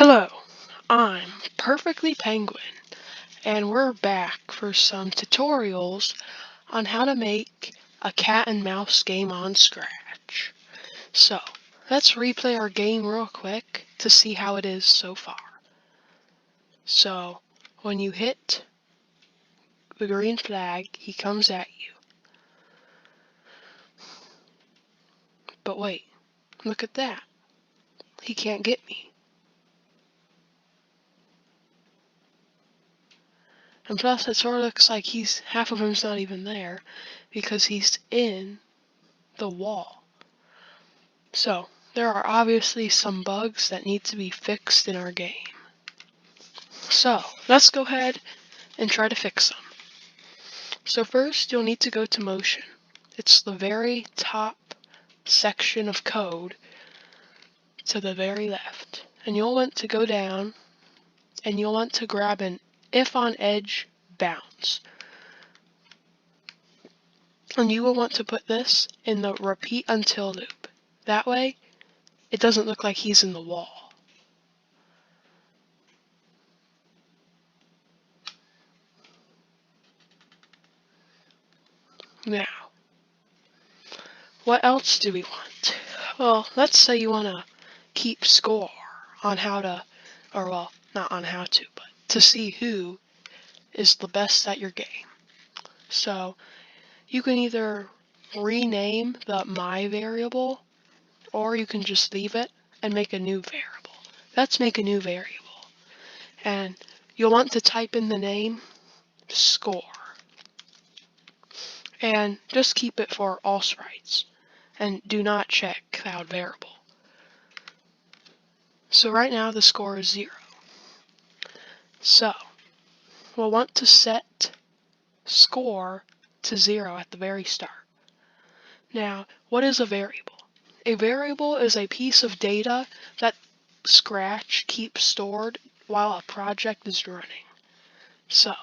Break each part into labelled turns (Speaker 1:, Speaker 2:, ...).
Speaker 1: Hello, I'm Perfectly Penguin, and we're back for some tutorials on how to make a cat and mouse game on Scratch. So, let's replay our game real quick to see how it is so far. So, when you hit the green flag, he comes at you. But wait, look at that. He can't get me. And plus, it sort of looks like half of him's not even there because he's in the wall. So, there are obviously some bugs that need to be fixed in our game. So, let's go ahead and try to fix them. So first, you'll need to go to Motion. It's the very top section of code to the very left. And you'll want to go down, and you'll want to grab an If on Edge bounce. And you will want to put this in the repeat until loop. That way, it doesn't look like he's in the wall. Now, what else do we want? Well, let's say you want to keep score on how to, or well, not on how to, but to see who is the best at your game. So, you can either rename the my variable, or you can just leave it and make a new variable. Let's make a new variable. And you'll want to type in the name score. And just keep it for all sprites. And do not check cloud variable. So right now the score is 0. So we'll want to set score to 0 at the very start. Now, what is a variable? A variable is a piece of data that Scratch keeps stored while a project is running. So,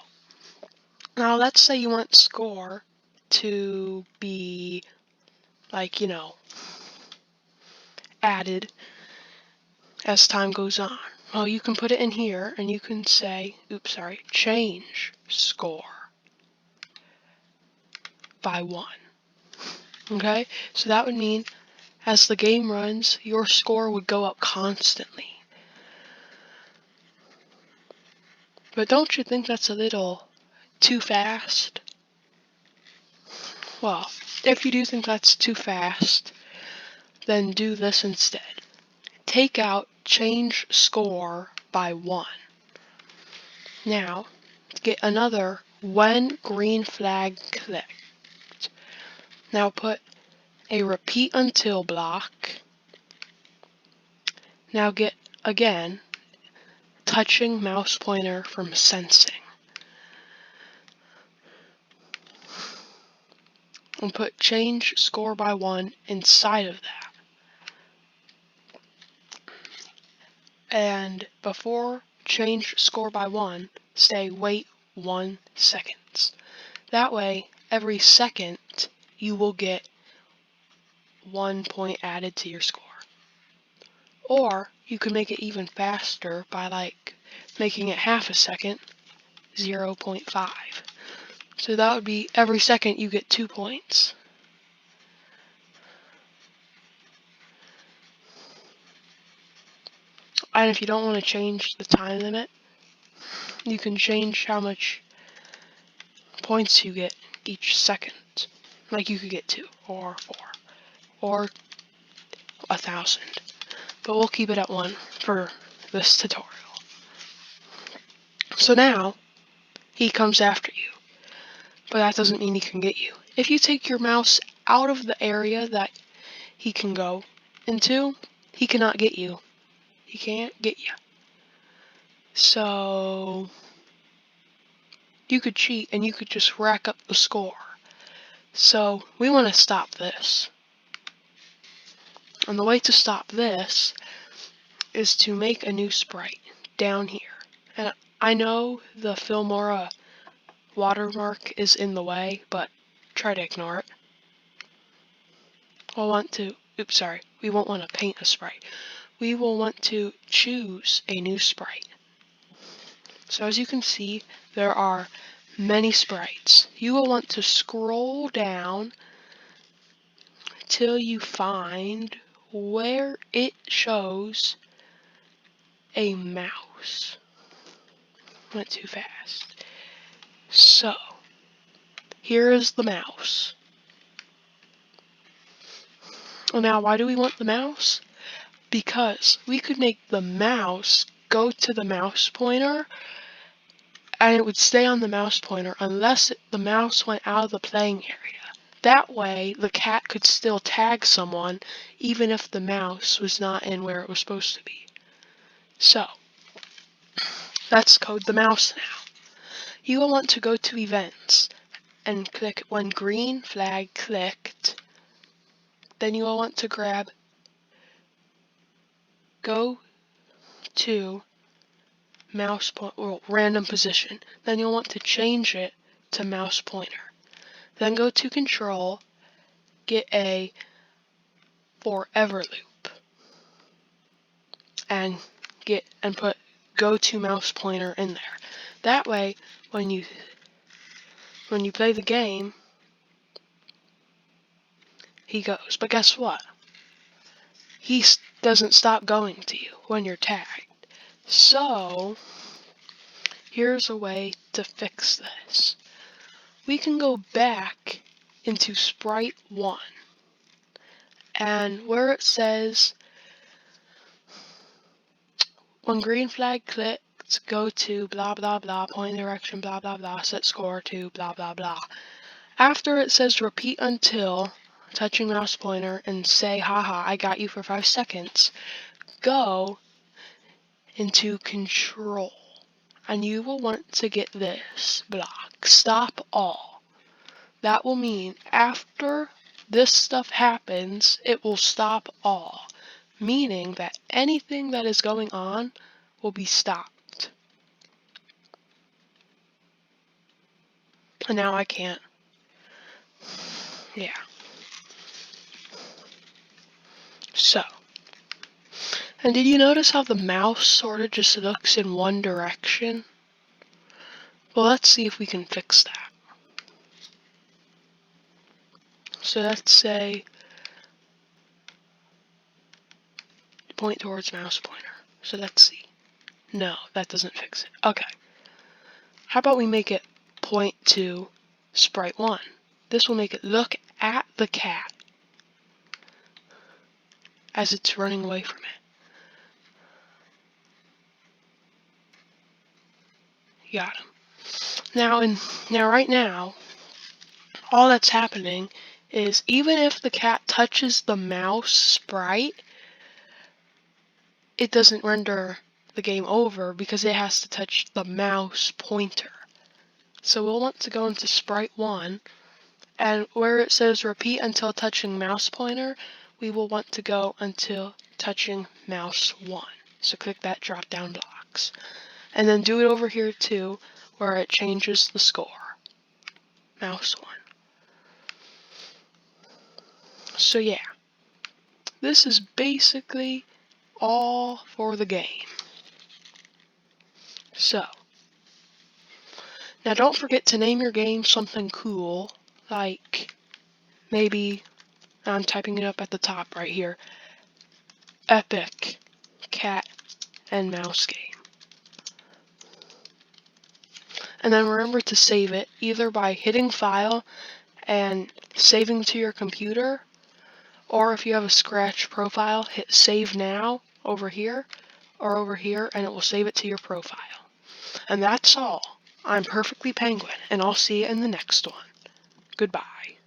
Speaker 1: now let's say you want score to be, like, added as time goes on. Well, you can put it in here, and you can say, change score by 1. Okay? So that would mean as the game runs, your score would go up constantly. But don't you think that's a little too fast? Well, if you do think that's too fast, then do this instead. Take out change score by 1. Now, get another when green flag clicked. Now put a repeat until block. Now get, again, touching mouse pointer from sensing. And put change score by 1 inside of that. And before change score by 1, say wait 1 second. That way, every second, you will get 1 point added to your score. Or you can make it even faster by making it half a second, 0.5. So that would be every second you get 2 points. And if you don't want to change the time limit, you can change how much points you get each second. Like you could get 2 or 4 or 1,000. But we'll keep it at 1 for this tutorial. So now, he comes after you. But that doesn't mean he can get you. If you take your mouse out of the area that he can go into, he cannot get you. He can't get you. So you could cheat and you could just rack up the score. So we want to stop this. And the way to stop this is to make a new sprite down here. And I know the Filmora watermark is in the way, but try to ignore it. We won't want to paint a sprite. we will want to choose a new sprite. So as you can see, there are many sprites. You will want to scroll down till you find where it shows a mouse. Went too fast. So, here is the mouse. Now, why do we want the mouse? Because we could make the mouse go to the mouse pointer, and it would stay on the mouse pointer unless the mouse went out of the playing area. That way, the cat could still tag someone, even if the mouse was not in where it was supposed to be. So, let's code the mouse now. You will want to go to Events, and click when green flag clicked. Then you will want to grab Go to mouse random position. Then you'll want to change it to mouse pointer. Then go to Control, get a forever loop, and put Go to mouse pointer in there. That way, when you play the game, he goes. But guess what? He doesn't stop going to you when you're tagged. So, here's a way to fix this. We can go back into Sprite 1, and where it says when green flag clicked, go to blah blah blah, point direction blah blah blah, set score to blah blah blah. After it says repeat until, touching mouse pointer, and say haha I got you for 5 seconds, go into Control, and you will want to get this block, stop all. That will mean after this stuff happens, it will stop all, meaning that anything that is going on will be stopped. And now I can't. Yeah. So. And did you notice how the mouse sort of just looks in one direction? Well, let's see if we can fix that. So let's say point towards mouse pointer. So let's see. No, that doesn't fix it. Okay. How about we make it point to Sprite 1? This will make it look at the cat as it's running away from it. Got him. Now right now, all that's happening is even if the cat touches the mouse sprite, it doesn't render the game over because it has to touch the mouse pointer. So we'll want to go into Sprite 1, and where it says repeat until touching mouse pointer, we will want to go until touching mouse 1. So click that drop down box. And then do it over here too, where it changes the score. Mouse 1. So yeah, this is basically all for the game. So, now don't forget to name your game something cool, like maybe, I'm typing it up at the top right here, Epic Cat and Mouse Game. And then remember to save it either by hitting File and saving to your computer, or if you have a Scratch profile, hit Save Now over here or over here, and it will save it to your profile. And that's all. I'm Perfectly Penguin, and I'll see you in the next one. Goodbye.